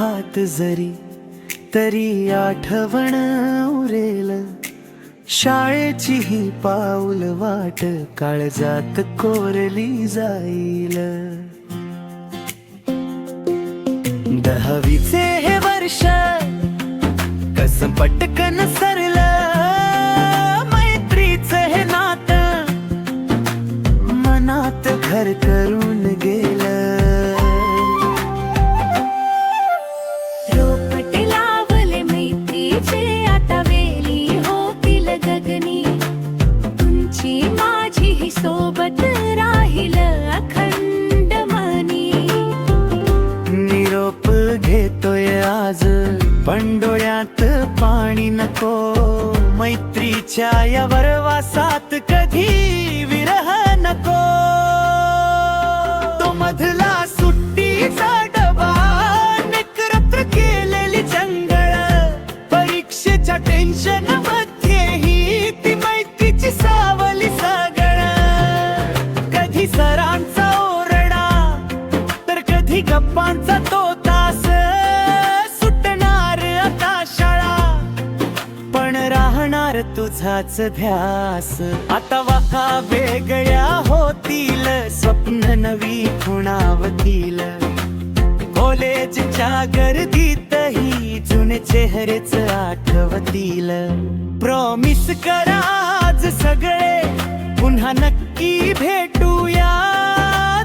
हात जरी तरी आठवण उरेल, शाळेची ही पाऊल वाट काळजात कोरली जाईल. 10वीचे हे वर्ष कसं पटकन सरलं, मैत्रीचं हे नातं मनात घर करून गेलं. रोपट लावले मैत्रीचे आता वेली होतील गगनी, तुमची माझी ही सोबत राहील अखंड मनी. निरोप घेतोय आज पण डोळ्यात पाणी नको, मैत्रीच्या या वरवासात कधी विरह नको. तो मधला सुट्टीचा डबा, नकरत्र केलेली जंगळ, परीक्षेच्या टेन्शन मध्येही ती मैत्रीची सावली सगळ. कधी सरांचा ओरडा तर कधी गप्पांचा तो तास, सुटणार आता शाळा पण राहणार तुझाच ध्यास. आता वाहा वेगळ्या होतील, स्वप्न नवी खुणावतील, कॉलेजच्या गर्दीतही जुने चेहरेच आठवतील. प्रॉमिस करा आज सगळे पुन्हा नक्की भेटूया,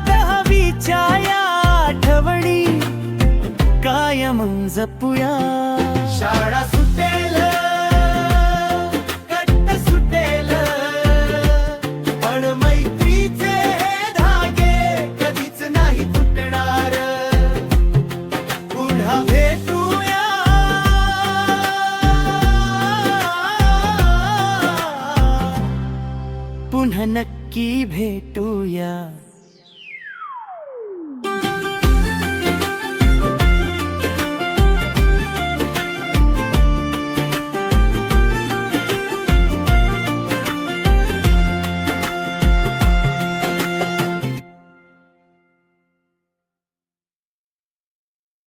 10वीच्या या आठवणी कायम जपूया. शाळा सुटेल, कट्ट सुटेल, पण मैत्रीचे हे धागे कधीच नाही तुटणार. पुन्हा भेटूया, पुन्हा नक्की भेटूया.